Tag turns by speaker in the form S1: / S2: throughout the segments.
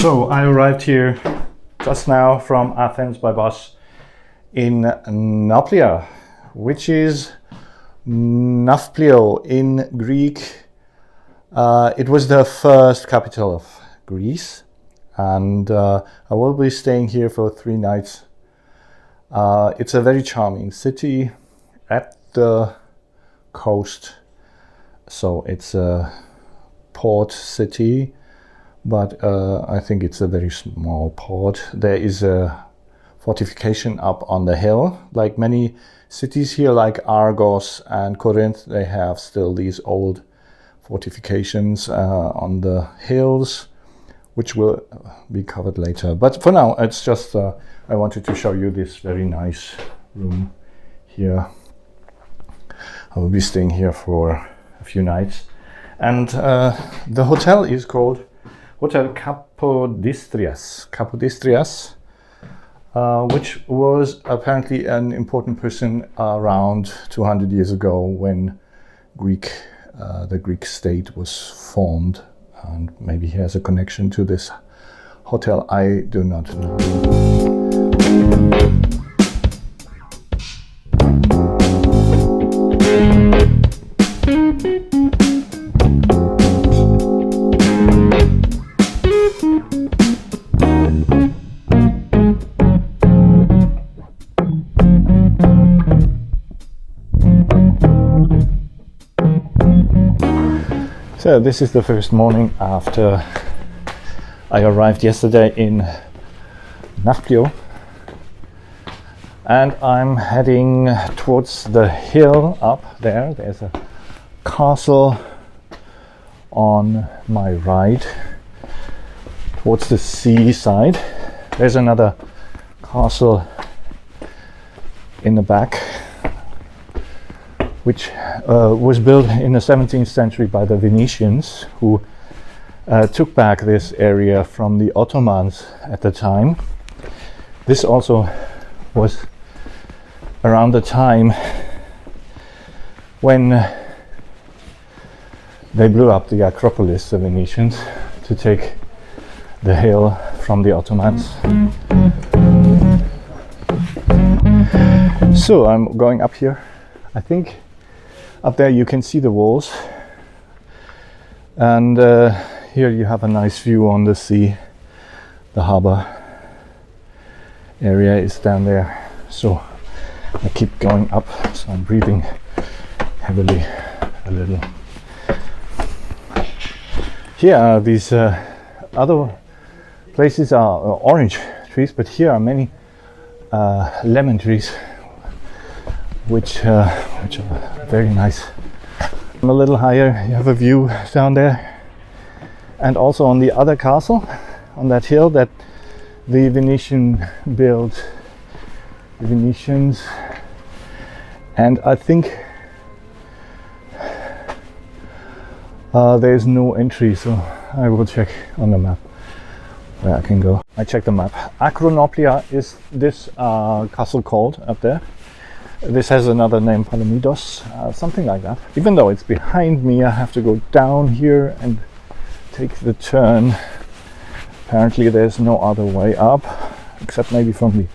S1: So I arrived here just now from Athens by bus in Nafplio, which is Nafplio in Greek. It was the first capital of Greece, and I will be staying here for 3 nights. It's a very charming city at the coast, so it's a port city, but I think it's a very small port. There is a fortification up on the hill, like many cities here, like Argos and Corinth. They have still these old fortifications on the hills, which will be covered later. But for now, it's just I wanted to show you this very nice room here. I will be staying here for a few nights, and the hotel is called Hotel Kapodistrias, which was apparently an important person around 200 years ago when the Greek state was formed, and maybe he has a connection to this hotel. I do not know. So this is the first morning after I arrived yesterday in Nafplio, and I'm heading towards the hill up there. There's a castle on my right towards the seaside. There's another castle in the back, which was built in the 17th century by the Venetians, who took back this area from the Ottomans at the time. This also was around the time when they blew up the Acropolis, the Venetians, to take the hill from the Ottomans. So I'm going up here. I think up there you can see the walls, and here you have a nice view on the sea. The harbor area is down there, so I keep going up, so I'm breathing heavily a little. Here these other places are orange trees, but here are many lemon trees, which are very nice. A little higher you have a view down there, and also on the other castle on that hill that the Venetians built. The Venetians, and I think there's no entry, so I will check on the map where I can go. I checked the map. Akronoplia is this castle called up there. This has another name, Palomidos, something like that. Even though it's behind me, I have to go down here and take the turn. Apparently there's no other way up, except maybe from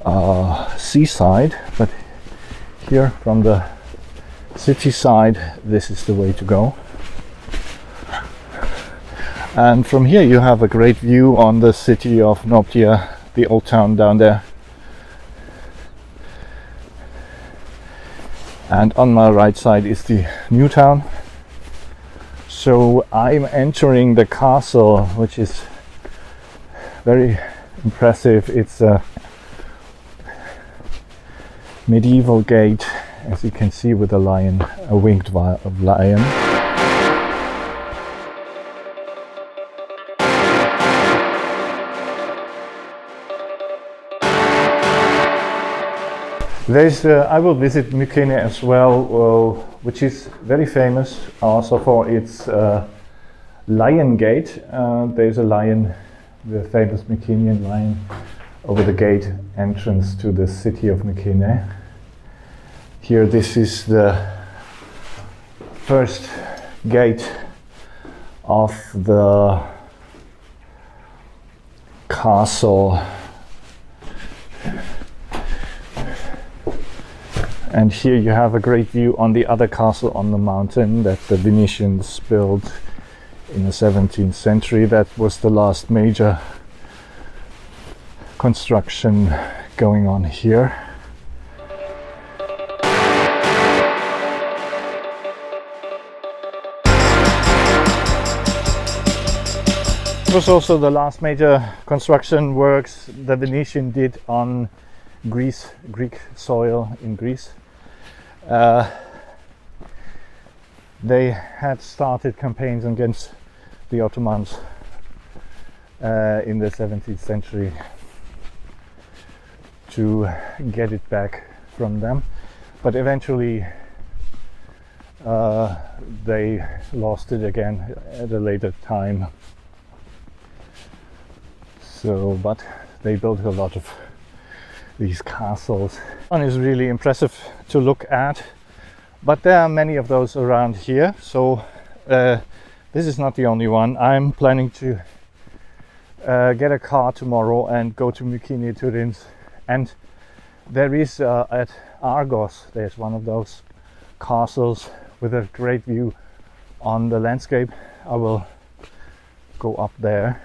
S1: the seaside, but here from the city side, this is the way to go. And from here you have a great view on the city of Nafplio, the old town down there. And on my right side is the new town. So I'm entering the castle, which is very impressive. It's a medieval gate, as you can see, with a lion, a winged lion. I will visit Mycenae as well, which is very famous also for its lion gate. There's a lion, the famous Mycenaean lion, over the gate entrance to the city of Mycenae. Here, this is the first gate of the castle. And here you have a great view on the other castle on the mountain that the Venetians built in the 17th century. That was the last major construction going on here. It was also the last major construction works the Venetian did on Greek soil in Greece. They had started campaigns against the Ottomans in the 17th century to get it back from them, but eventually they lost it again at a later time. So, but they built a lot of these castles. One is really impressive to look at, but there are many of those around here, so this is not the only one. I'm planning to get a car tomorrow and go to Mycenaean and Tiryns, and there is at Argos, there's one of those castles with a great view on the landscape. I will go up there.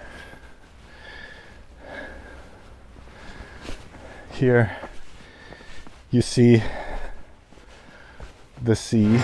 S1: Here you see the sea.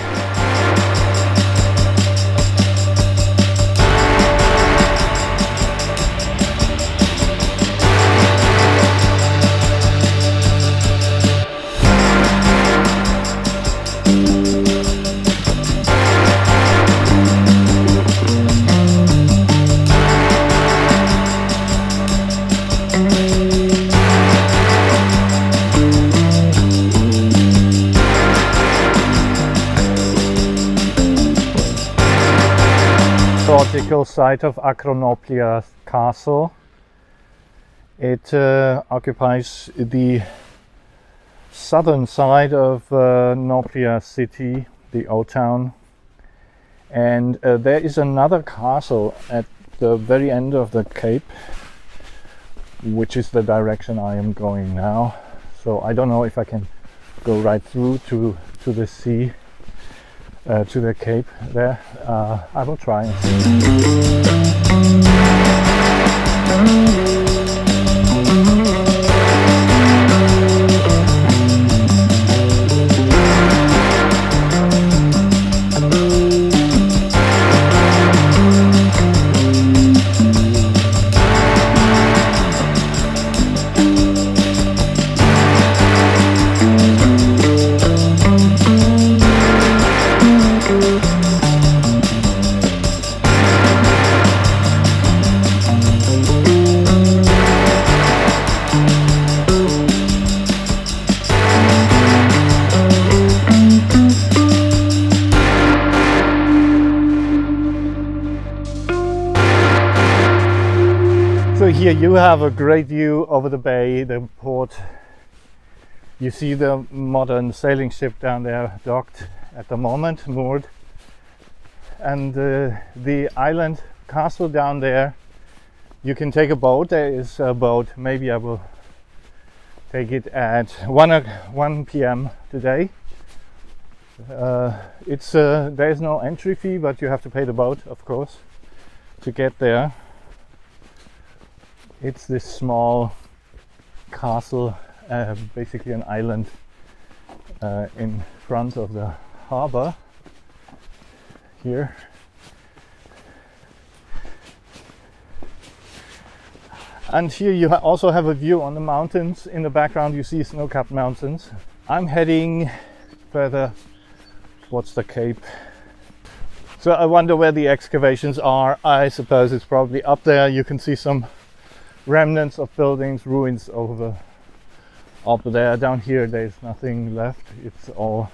S1: Historical site of Nafplio castle. It occupies the southern side of Nafplio city, the old town, and there is another castle at the very end of the cape, which is the direction I am going now. So I don't know if I can go right through to the sea, to the cape there. I will try and see. So here you have a great view over the bay, the port. You see the modern sailing ship down there docked at the moment, moored. And the island castle down there, you can take a boat. There is a boat. Maybe I will take it at 1 p.m. today. There is no entry fee, but you have to pay the boat, of course, to get there. It's this small castle, basically an island in front of the harbor here. And here you also have a view on the mountains. In the background you see snow-capped mountains. I'm heading further towards the cape. So I wonder where the excavations are. I suppose it's probably up there. You can see some remnants of buildings, ruins over up there. Down here there's nothing left. It's all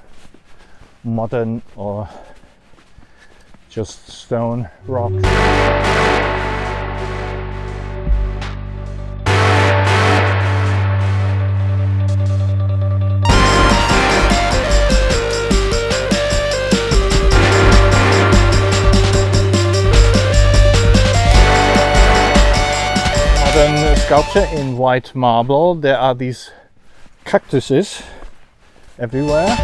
S1: modern or just stone rocks. Modern sculpture in white marble. There are these cactuses everywhere.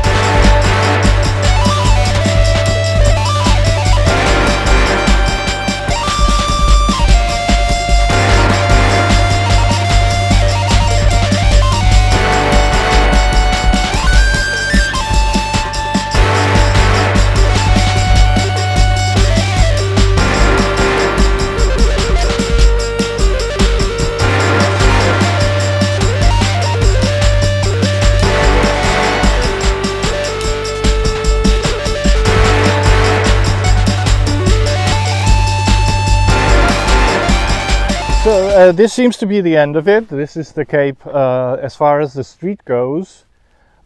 S1: So this seems to be the end of it. This is the cape as far as the street goes.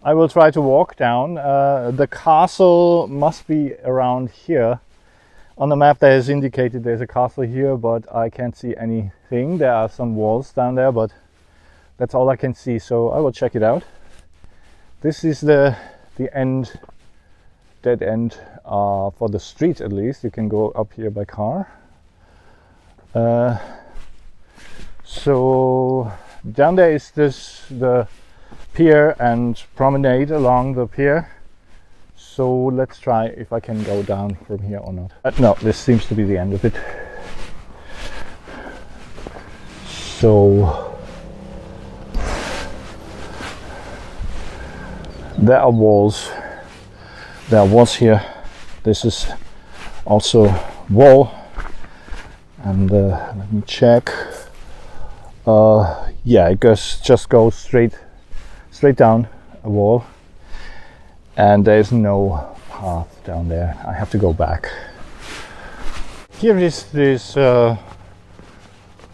S1: I will try to walk down. The castle must be around here. On the map there is indicated there's a castle here, but I can't see anything. There are some walls down there, but that's all I can see, so I will check it out. This is the end, dead end for the street at least. You can go up here by car. So down there is the pier and promenade along the pier. So let's try if I can go down from here or not. No, this seems to be the end of it. So there are walls. There are walls here. This is also wall. And let me check. Yeah, it just goes straight down a wall, and there's no path down there. I have to go back. Here is this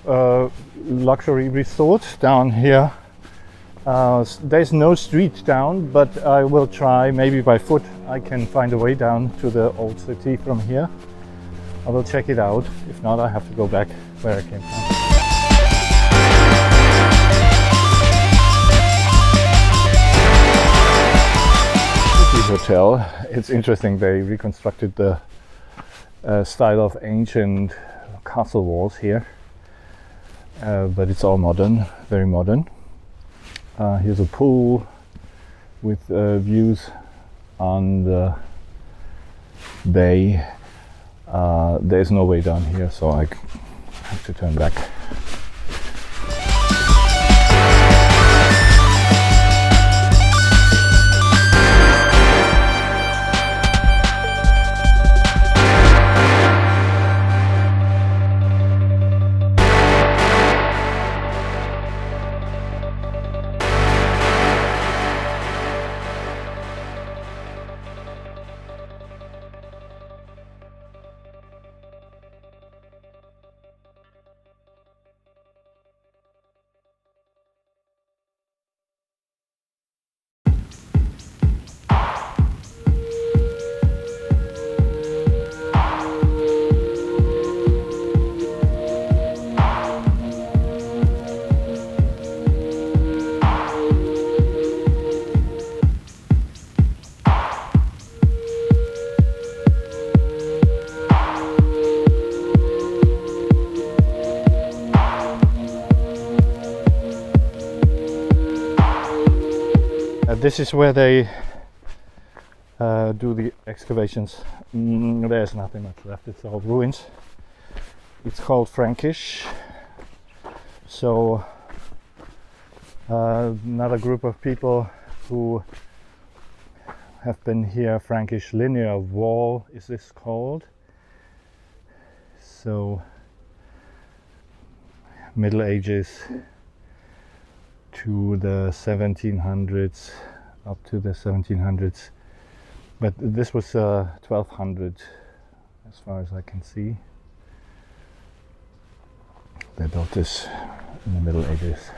S1: luxury resort down here. There's no street down, but I will try. Maybe by foot I can find a way down to the old city from here. I will check it out. If not, I have to go back where I came from. Hotel. It's interesting, they reconstructed the style of ancient castle walls here, but it's all modern, very modern. Here's a pool with views on the bay. There's no way down here, so I have to turn back. This is where they do the excavations. There's nothing much left, it's all ruins. It's called Frankish. So another group of people who have been here, Frankish linear wall is this called. So Middle Ages to the 1700s, up to the 1700s, but this was 1200 as far as I can see. They built this in the Middle Ages.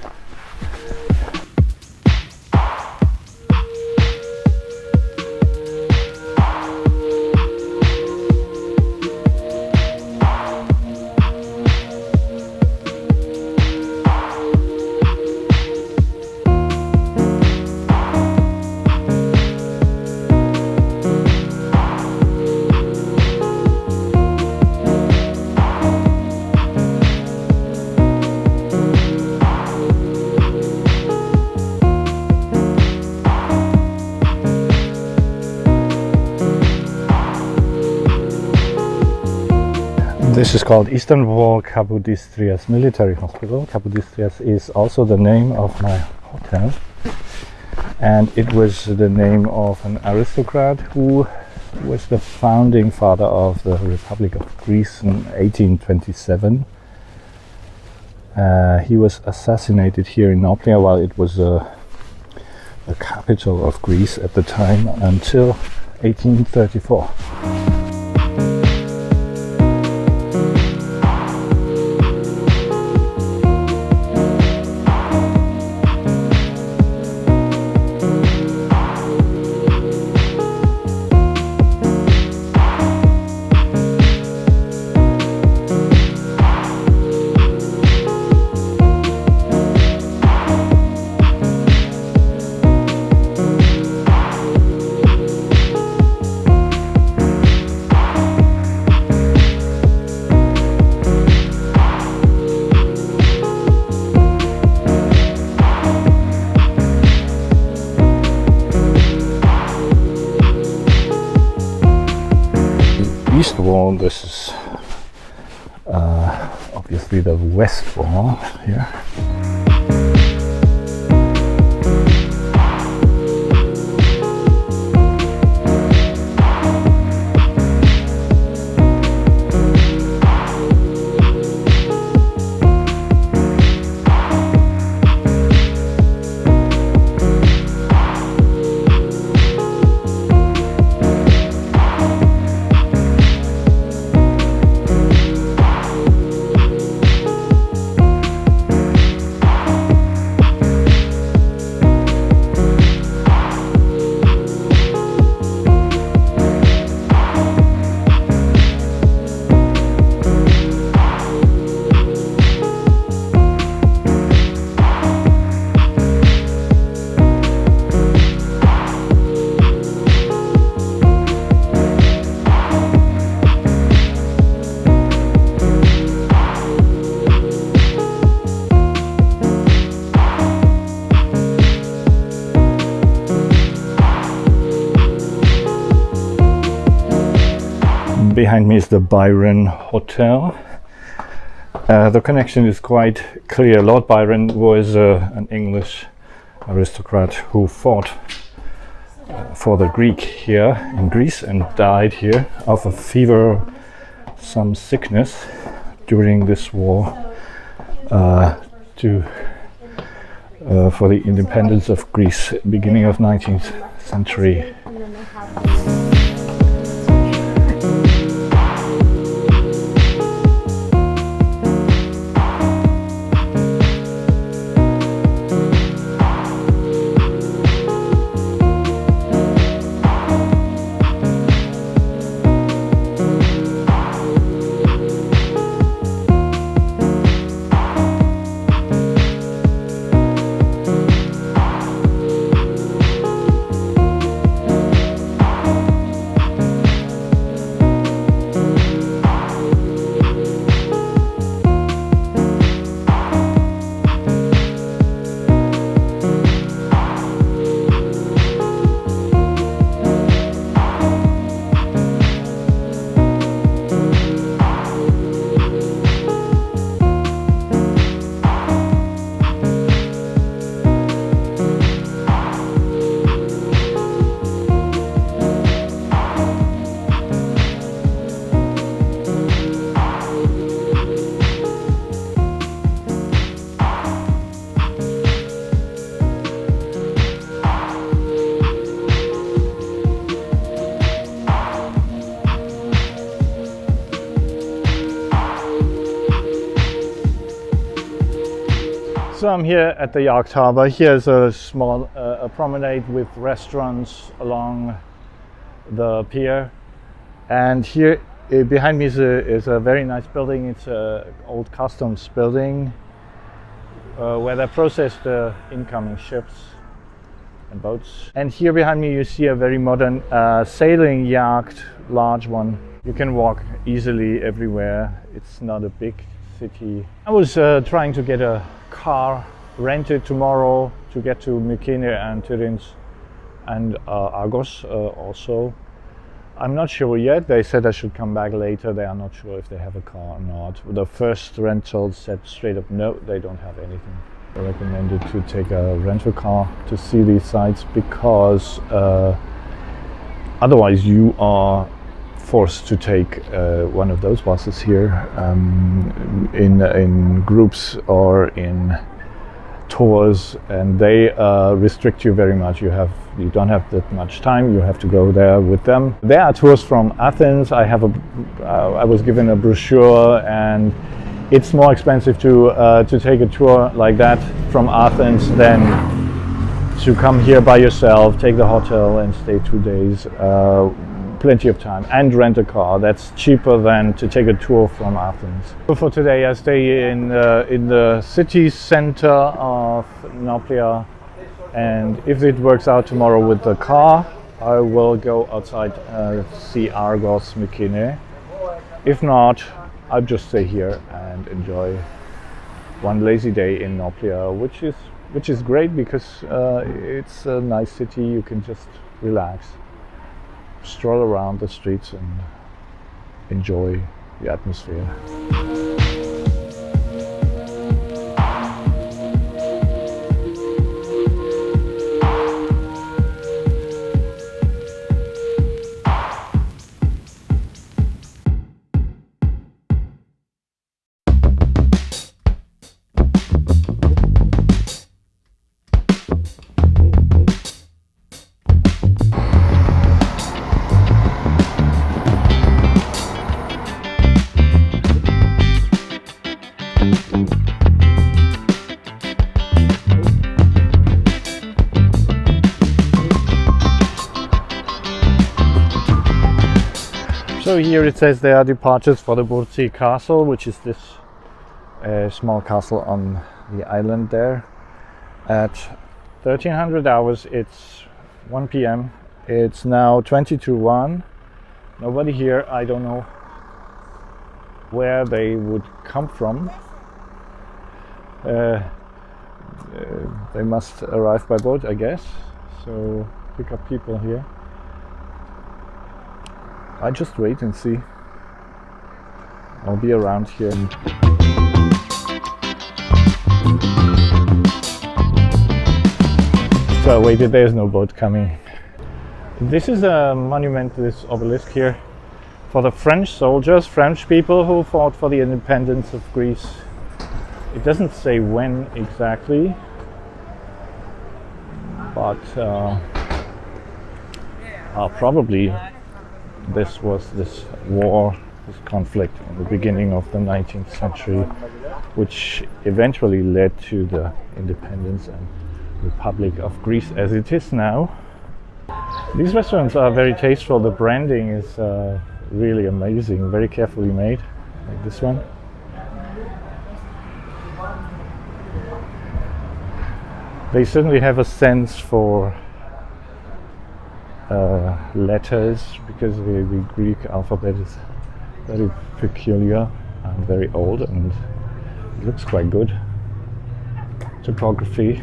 S1: This is called Eastern Wall Kapodistrias Military Hospital. Kapodistrias is also the name of my hotel, and it was the name of an aristocrat who was the founding father of the Republic of Greece in 1827. He was assassinated here in Nafplio while it was the capital of Greece at the time, until 1834. East wall, this is obviously the west wall here. Behind me is the Byron Hotel. The connection is quite clear. Lord Byron was an English aristocrat who fought for the Greek here in Greece and died here of a fever, some sickness during this war for the independence of Greece, beginning of 19th century. So I'm here at the Yacht Harbour. Here's a small a promenade with restaurants along the pier, and here behind me is a very nice building. It's an old customs building where they process the incoming ships and boats. And here behind me you see a very modern sailing yacht, large one. You can walk easily everywhere. It's not a big city. I was trying to get a car rented tomorrow to get to Mycenaean and Tiryns and Argos also. I'm not sure yet. They said I should come back later. They are not sure if they have a car or not. The first rental said straight up no, they don't have anything. I recommended to take a rental car to see these sites because otherwise you are forced to take one of those buses here in groups or in tours, and they restrict you very much. You don't have that much time. You have to go there with them. There are tours from Athens. I was given a brochure, and it's more expensive to take a tour like that from Athens than to come here by yourself, take the hotel and stay 2 days. Plenty of time, and rent a car. That's cheaper than to take a tour from Athens. So for today I stay in the city center of Nafplio, and if it works out tomorrow with the car, I will go outside see Argos, Mycenaean. If not, I'll just stay here and enjoy one lazy day in Nafplio, which is great because it's a nice city. You can just relax, stroll around the streets and enjoy the atmosphere. So here it says there are departures for the Burti castle, which is this small castle on the island there. At 1300 hours, it's 1 p.m. It's now 20 to 1. Nobody here. I don't know where they would come from. They must arrive by boat, I guess. So pick up people here. I just wait and see. I'll be around here. So I waited, there's no boat coming. This is a monument, this obelisk here, for the French soldiers, French people who fought for the independence of Greece. It doesn't say when exactly, but probably this war, this conflict in the beginning of the 19th century, which eventually led to the independence and Republic of Greece as it is now. These restaurants are very tasteful. The branding is really amazing, very carefully made, like this one. They certainly have a sense for letters, because the Greek alphabet is very peculiar and very old, and it looks quite good. Typography.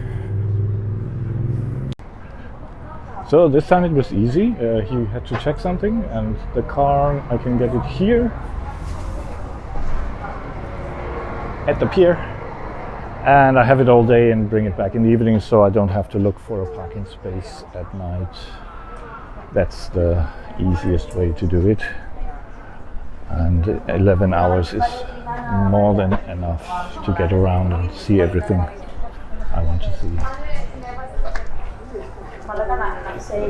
S1: So this time it was easy. He had to check something, and the car, I can get it here at the pier, and I have it all day and bring it back in the evening, so I don't have to look for a parking space at night. That's the easiest way to do it, and 11 hours is more than enough to get around and see everything I want to see.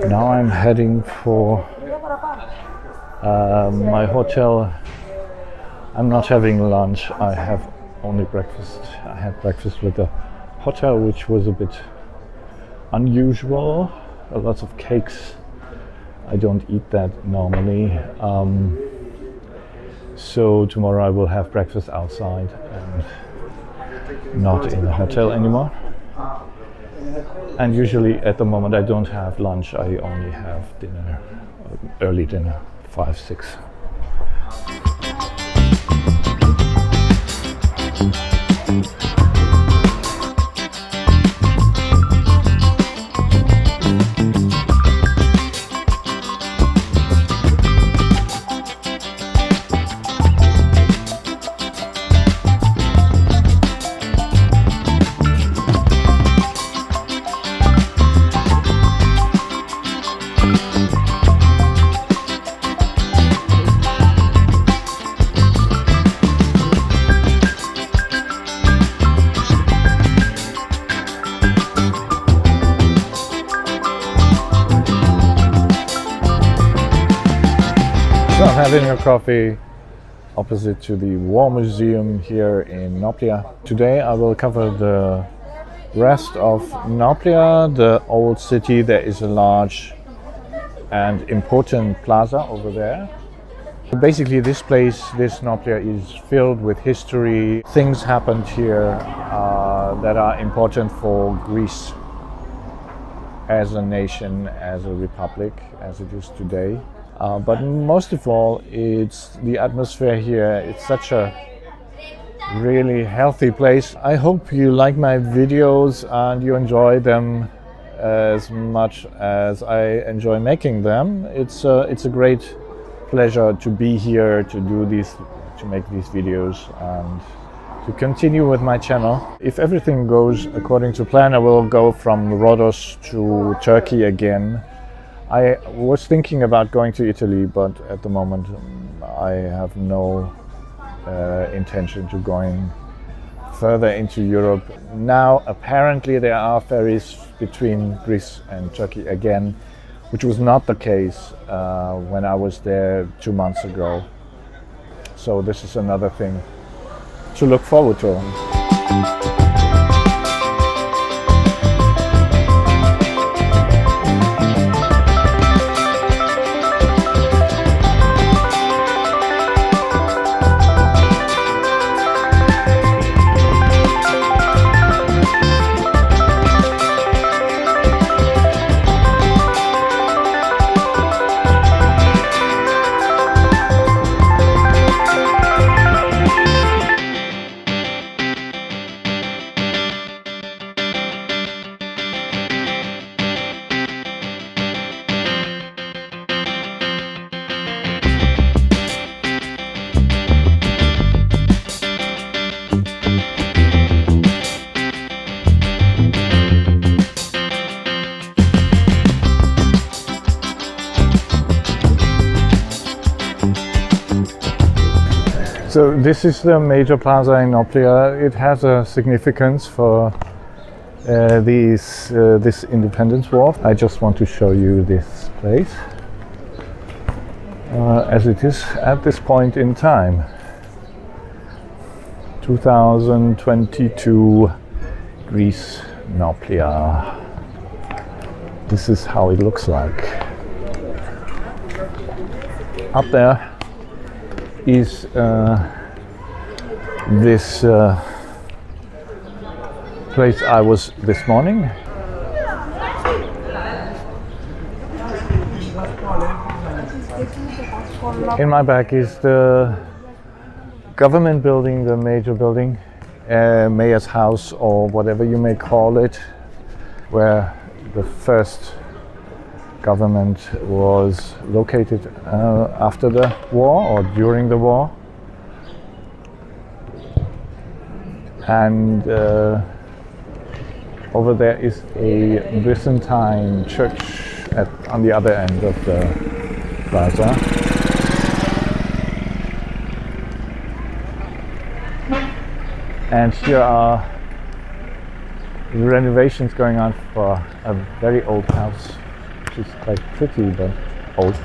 S1: Now I'm heading for my hotel. I'm not having lunch, I have only breakfast. I had breakfast with the hotel, which was a bit unusual. Lots of cakes. I don't eat that normally. So tomorrow I will have breakfast outside and not in the hotel anymore. And usually at the moment I don't have lunch, I only have dinner, early dinner, 5, 6. having a coffee opposite to the War Museum here in Nafplio. Today I will cover the rest of Nafplio, the old city. There is a large and important plaza over there. Basically this place, this Nafplio, is filled with history. Things happened here that are important for Greece as a nation, as a republic, as it is today. But most of all, it's the atmosphere here. It's such a really healthy place. I hope you like my videos and you enjoy them as much as I enjoy making them. It's a great pleasure to be here, to make these videos and to continue with my channel. If everything goes according to plan, I will go from Rhodos to Turkey again. I was thinking about going to Italy, but at the moment I have no intention to going further into Europe. Now apparently there are ferries between Greece and Turkey again, which was not the case when I was there 2 months ago. So this is another thing to look forward to. So this is the major plaza in Nafplio. It has a significance for this Independence War. I just want to show you this place as it is at this point in time. 2022 Greece, Nafplio. This is how it looks like. Up there is this place I was this morning. In my back is the government building, the major building, mayor's house or whatever you may call it, where the first government was located after the war or during the war. And over there is a Byzantine church on the other end of the plaza. And here are renovations going on for a very old house, which is quite pretty but old.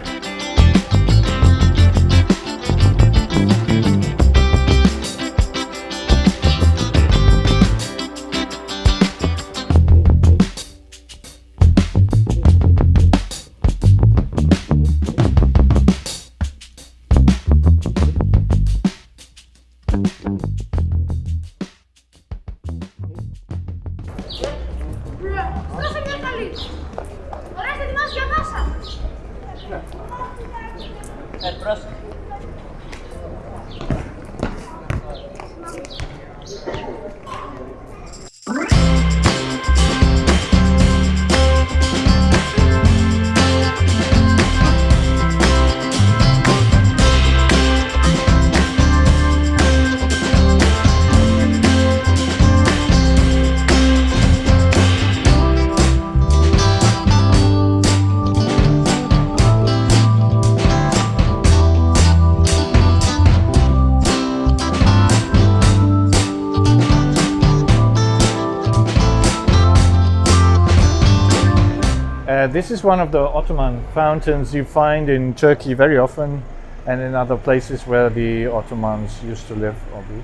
S1: This is one of the Ottoman fountains you find in Turkey very often. and in other places where the Ottomans used to live or be.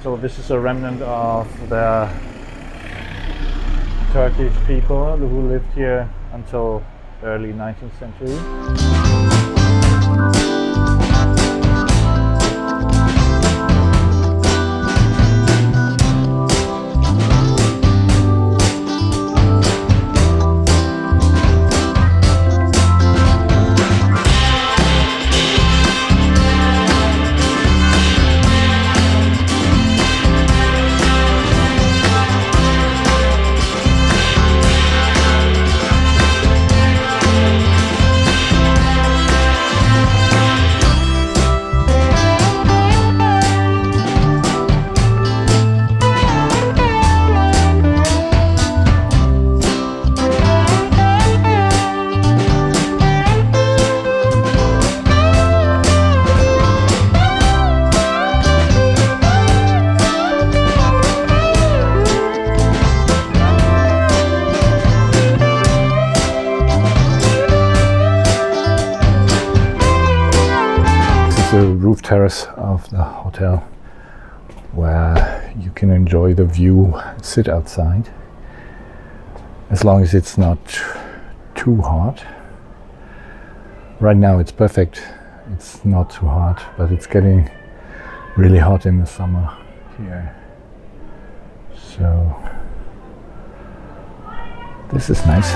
S1: So this is a remnant of the Turkish people who lived here until early 19th century. The roof terrace of the hotel, where you can enjoy the view, sit outside, as long as it's not too hot. Right now it's perfect, it's not too hot, but it's getting really hot in the summer here. So this is nice.